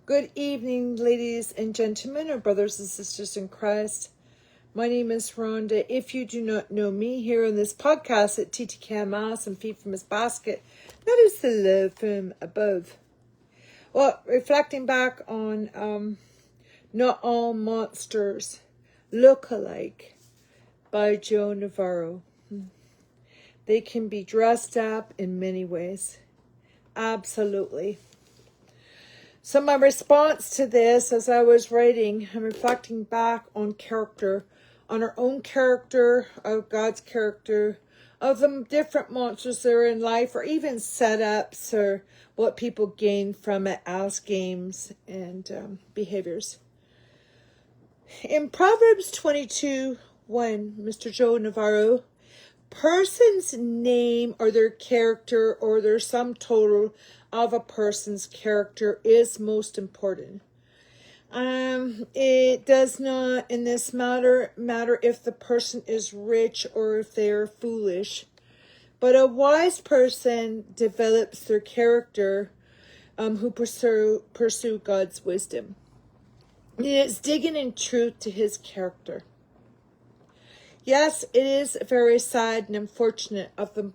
Good evening, ladies and gentlemen, or brothers and sisters in Christ. My name is Rhonda. If you do not know me, here on this podcast at TTK Mass and Feed from His Basket, that is the love from above. Well, reflecting back on Not All Monsters Look Alike by Joe Navarro. They can be dressed up in many ways. Absolutely. So my response to this, as I was writing, I'm reflecting back on character, on our own character, of God's character, of the different monsters that are in life, or even setups, or what people gain from it as games and behaviors. In Proverbs 22:1, Mr. Joe Navarro, person's name or their character or their sum total of a person's character is most important. It does not in this matter if the person is rich or if they are foolish, but a wise person develops their character who pursue God's wisdom. It's digging in truth to his character. Yes, it is very sad and unfortunate of the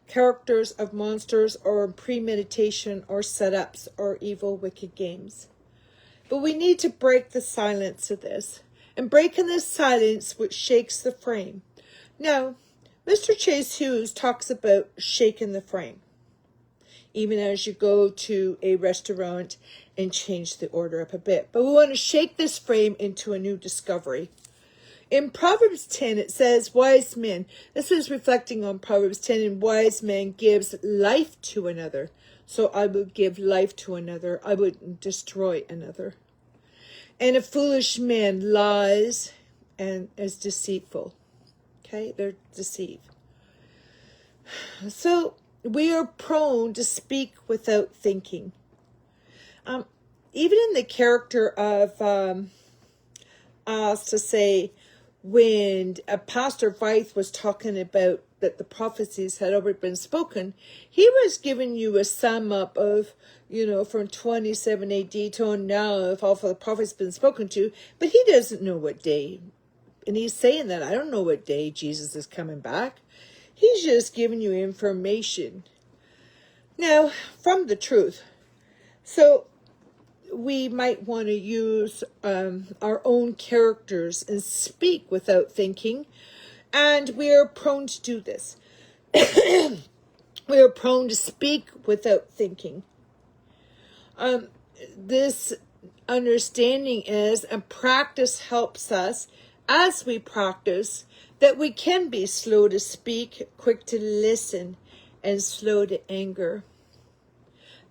characters of monsters or premeditation or setups or evil, wicked games. But we need to break the silence of this. And breaking this silence which shakes the frame. Now, Mr. Chase Hughes talks about shaking the frame. Even as you go to a restaurant and change the order up a bit. But we want to shake this frame into a new discovery. In Proverbs 10, it says, wise men. This is reflecting on Proverbs 10, and wise man gives life to another. So I would give life to another. I would destroy another. And a foolish man lies and is deceitful. Okay, they're deceived. So we are prone to speak without thinking. Even in the character of, as to say, when Pastor Veith was talking about that the prophecies had already been spoken, he was giving you a sum up of, from 27 AD to now of all the prophets been spoken to, but he doesn't know what day. And he's saying that, I don't know what day Jesus is coming back. He's just giving you information. Now, from the truth. So, we might want to use our own characters and speak without thinking. And we are prone to do this. We are prone to speak without thinking. This understanding is, and practice helps us as we practice, that we can be slow to speak, quick to listen, and slow to anger.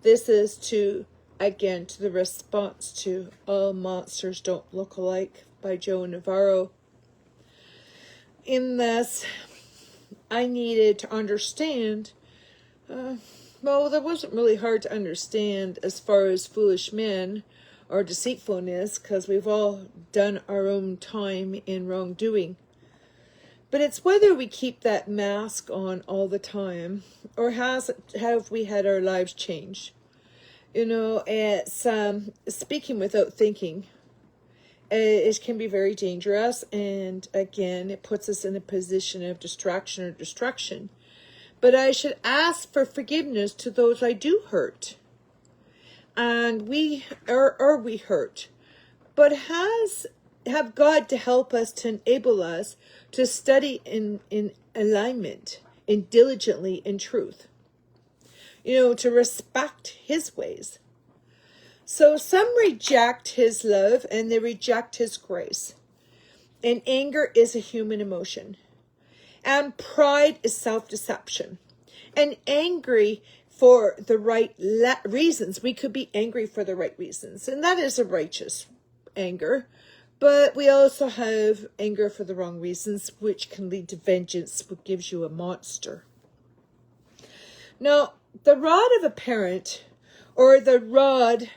This is to the response to All Monsters Don't Look Alike by Joe Navarro. In this, I needed to understand, that wasn't really hard to understand as far as foolish men or deceitfulness, because we've all done our own time in wrongdoing. But it's whether we keep that mask on all the time, or have we had our lives changed? It's speaking without thinking. It can be very dangerous, and again, it puts us in a position of distraction or destruction. But I should ask for forgiveness to those I do hurt. And we hurt. But have God to help us, to enable us to study in alignment, in diligently in truth. To respect his ways. So some reject his love and they reject his grace. And anger is a human emotion. And pride is self-deception. And angry for the right reasons. We could be angry for the right reasons. And that is a righteous anger. But we also have anger for the wrong reasons, which can lead to vengeance, which gives you a monster. Now, the rod of a parent, or the rod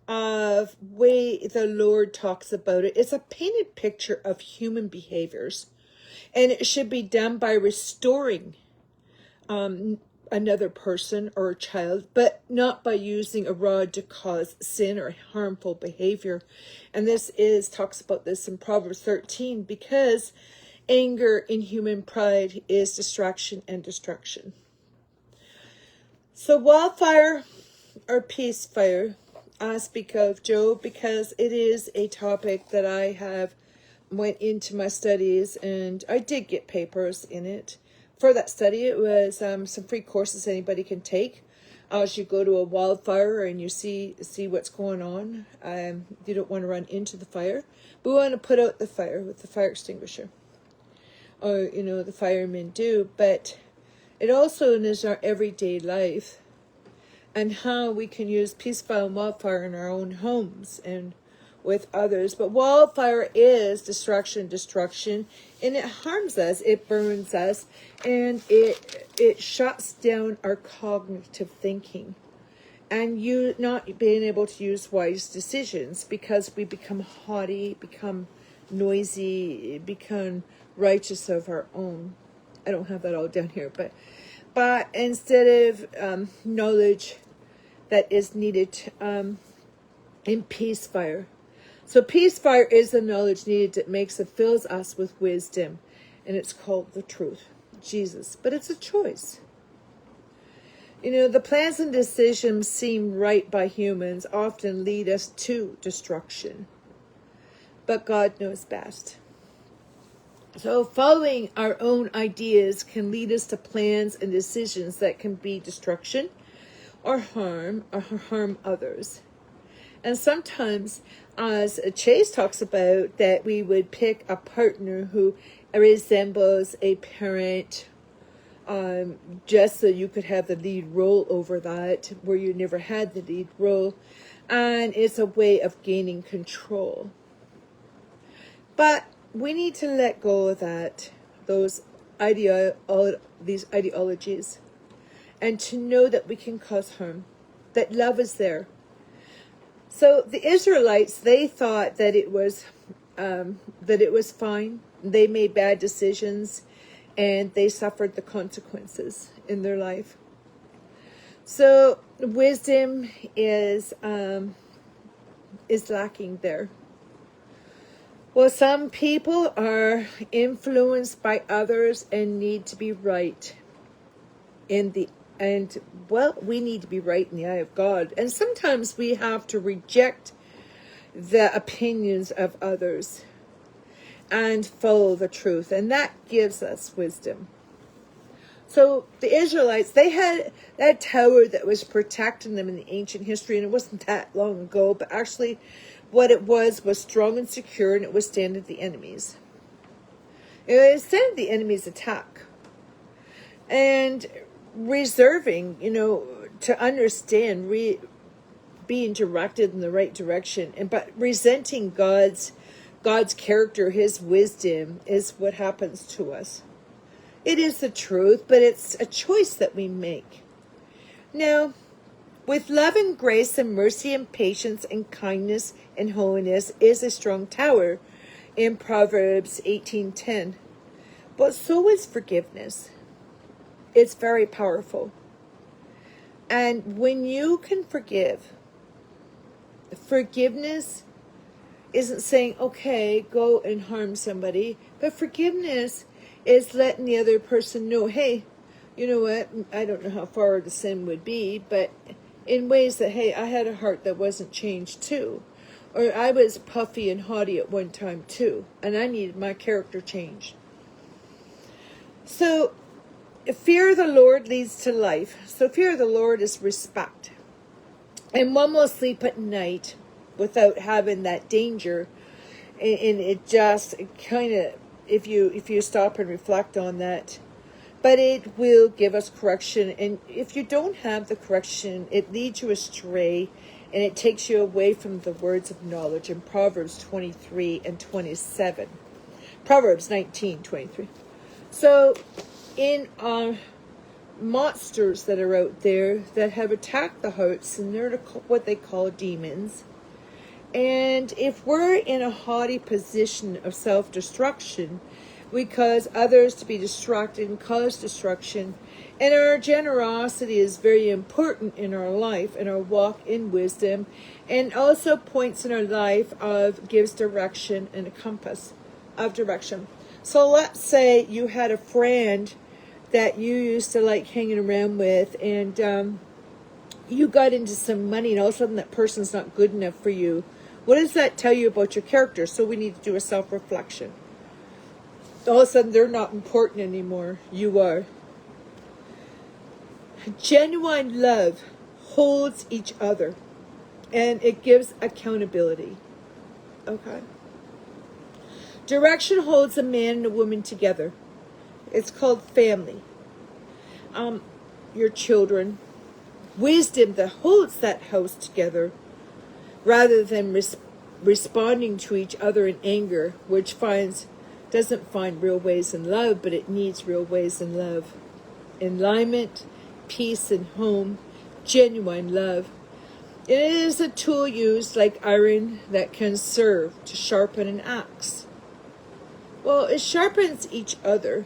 of way the Lord talks about it, is a painted picture of human behaviors. And it should be done by restoring another person or a child, but not by using a rod to cause sin or harmful behavior. And talks about this in Proverbs 13, because anger in human pride is distraction and destruction. So wildfire or peace fire, I speak of Job because it is a topic that I have went into my studies, and I did get papers in it. For that study, it was some free courses anybody can take as you go to a wildfire and you see what's going on. You don't want to run into the fire, but we want to put out the fire with the fire extinguisher, or the firemen do. But it also is our everyday life, and how we can use peacefire and wildfire in our own homes and with others. But wildfire is destruction, and it harms us, it burns us, and it shuts down our cognitive thinking, and you not being able to use wise decisions, because we become haughty, become noisy, become righteous of our own. I don't have that all down here, but instead of knowledge that is needed in peace fire. So peace fire is the knowledge needed that fills us with wisdom, and it's called the truth, Jesus. But it's a choice. The plans and decisions seem right by humans often lead us to destruction, but God knows best. So following our own ideas can lead us to plans and decisions that can be destruction or harm others. And sometimes, as Chase talks about, that we would pick a partner who resembles a parent, just so you could have the lead role over that, where you never had the lead role. And it's a way of gaining control. But we need to let go of these ideologies, and to know that we can cause harm, that love is there. So the Israelites, they thought that it was fine. They made bad decisions, and they suffered the consequences in their life. So wisdom is lacking there. Well, some people are influenced by others and need to be right we need to be right in the eye of God. And sometimes we have to reject the opinions of others and follow the truth. And that gives us wisdom. So the Israelites, they had that tower that was protecting them in the ancient history. And it wasn't that long ago, but actually what it was strong and secure, and it withstood the enemies. It withstood the enemy's attack. And reserving, to understand, being directed in the right direction, but resenting God's character, his wisdom, is what happens to us. It is the truth, but it's a choice that we make. Now, with love and grace and mercy and patience and kindness and holiness is a strong tower in Proverbs 18:10. But so is forgiveness. It's very powerful. And when you can forgive, forgiveness isn't saying, okay, go and harm somebody. But forgiveness is letting the other person know, hey, you know what? I don't know how far the sin would be, but in ways that, hey, I had a heart that wasn't changed too. Or I was puffy and haughty at one time too. And I needed my character changed. So, fear of the Lord leads to life. So fear of the Lord is respect. And one will sleep at night without having that danger. And it just kind of, if you stop and reflect on that. But it will give us correction. And if you don't have the correction, it leads you astray. And it takes you away from the words of knowledge in Proverbs 23 and 27. Proverbs 19:23. So, in monsters that are out there that have attacked the hearts, and they're what they call demons. And if we're in a haughty position of self-destruction, we cause others to be distracted and cause destruction, And our generosity is very important in our life, in our walk in wisdom, and also points in our life of gives direction and a compass of direction. So let's say you had a friend that you used to like hanging around with, and you got into some money, and all of a sudden that person's not good enough for you. What does that tell you about your character? So we need to do a self-reflection. All of a sudden they're not important anymore. You are. Genuine love holds each other, and it gives accountability. Okay. Direction holds a man and a woman together. It's called family. Your children. Wisdom that holds that house together, rather than responding to each other in anger, which doesn't find real ways in love, but it needs real ways in love. Alignment, peace in home, genuine love. It is a tool used like iron that can serve to sharpen an axe. Well, it sharpens each other.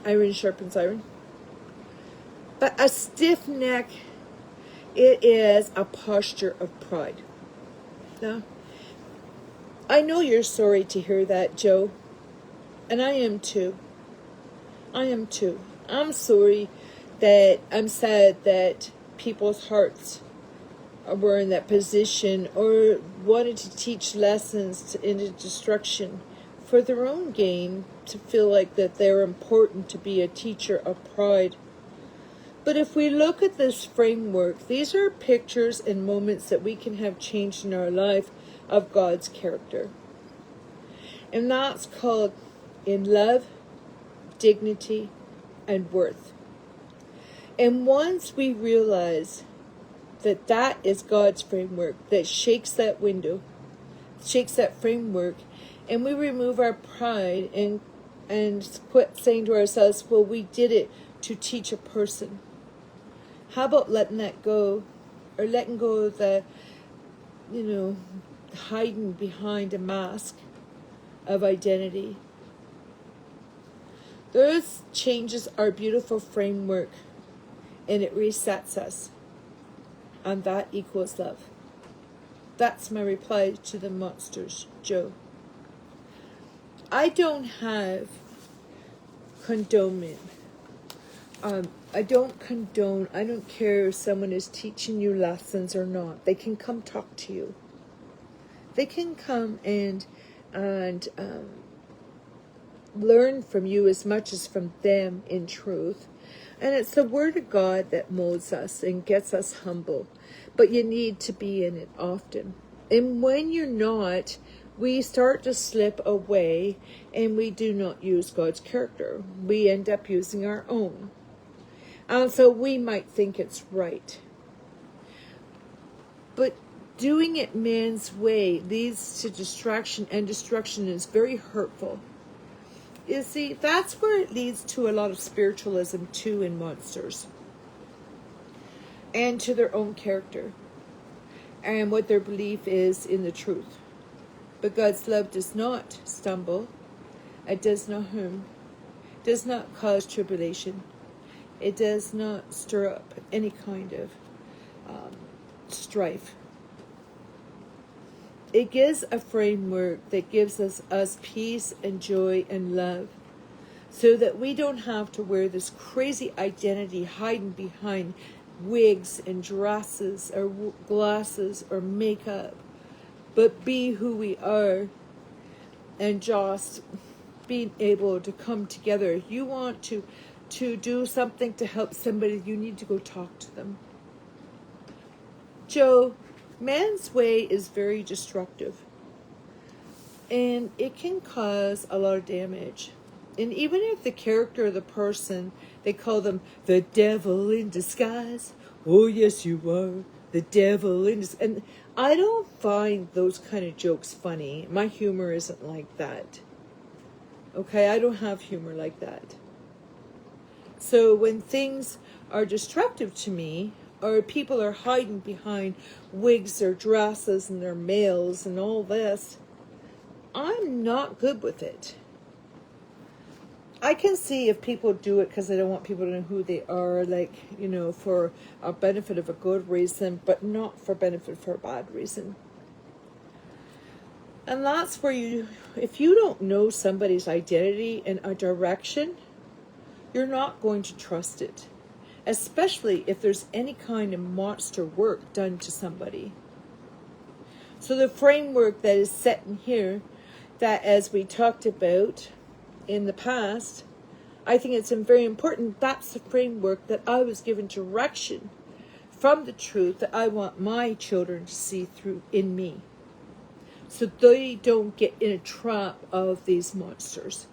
Iron sharpens iron. But a stiff neck, it is a posture of pride. Now, I know you're sorry to hear that, Joe. And I am too. I'm sorry that I'm sad that people's hearts were in that position or wanted to teach lessons into destruction for their own gain, to feel like that they're important to be a teacher of pride. But if we look at this framework, these are pictures and moments that we can have changed in our life of God's character. And that's called in love, dignity, and worth. And once we realize that that is God's framework, that shakes that window, shakes that framework, and we remove our pride and quit saying to ourselves, well, we did it to teach a person. How about letting that go, or letting go of the, hiding behind a mask of identity? Those changes our beautiful framework, and it resets us. And that equals love. That's my reply to the monsters, Joe. I don't have condonement. I don't condone. I don't care if someone is teaching you lessons or not. They can come talk to you. They can come and learn from you as much as from them in truth. And it's the Word of God that molds us and gets us humble. But you need to be in it often. And when you're not, we start to slip away and we do not use God's character. We end up using our own. And so we might think it's right. But doing it man's way leads to distraction, and destruction is very hurtful. You see, that's where it leads to a lot of spiritualism too in monsters. And to their own character. And what their belief is in the truth. But God's love does not stumble. It does not harm. Does not cause tribulation. It does not stir up any kind of strife. It gives a framework that gives us peace and joy and love, so that we don't have to wear this crazy identity hiding behind wigs and dresses or glasses or makeup, but be who we are and just being able to come together. You want to do something to help somebody, you need to go talk to them. Joe, man's way is very destructive, and it can cause a lot of damage. And even if the character of the person, they call them the devil in disguise. Oh, yes, you are the devil in disguise. And I don't find those kind of jokes funny. My humor isn't like that. Okay, I don't have humor like that. So when things are destructive to me, or people are hiding behind wigs or dresses and their males and all this, I'm not good with it. I can see if people do it because they don't want people to know who they are, like, for a benefit of a good reason, but not for benefit for a bad reason. And that's where if you don't know somebody's identity and a direction, you're not going to trust it, especially if there's any kind of monster work done to somebody. So the framework that is set in here, that as we talked about in the past, I think it's very important. That's the framework that I was given direction from the truth that I want my children to see through in me. So they don't get in a trap of these monsters.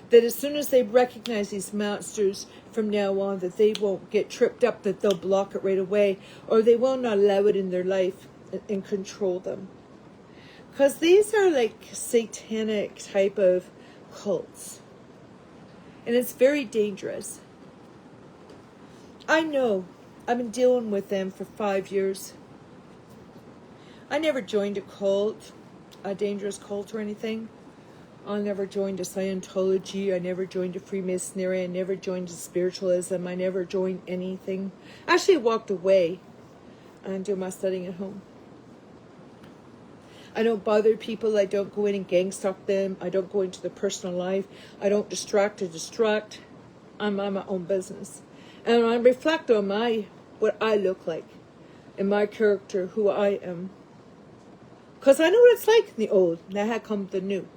That as soon as they recognize these monsters from now on, that they won't get tripped up, that they'll block it right away, or they will not allow it in their life and control them. Because these are like satanic type of cults. And it's very dangerous. I know. I've been dealing with them for 5 years. I never joined a cult, a dangerous cult or anything. I never joined a Scientology. I never joined a Freemasonry. I never joined a spiritualism. I never joined anything. I actually walked away and do my studying at home. I don't bother people. I don't go in and gang stalk them. I don't go into their personal life. I don't distract or distract. I'm on my own business. And I reflect on what I look like and my character, who I am. Because I know what it's like in the old. Now here comes the new.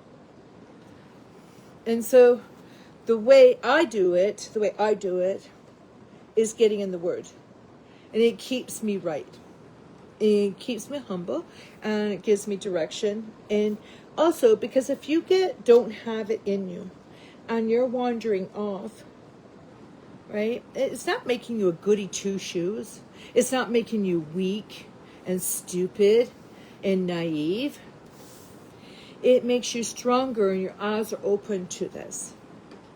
And so the way I do it is getting in the Word. And it keeps me right. It keeps me humble, and it gives me direction. And also, because if you don't have it in you, and you're wandering off, right? It's not making you a goody two-shoes. It's not making you weak and stupid and naive. It makes you stronger, and your eyes are open to this.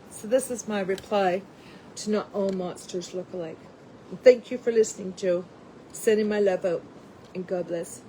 So this is my reply to Not All Monsters Look Alike. And thank you for listening, Joe. Sending my love out. And God bless.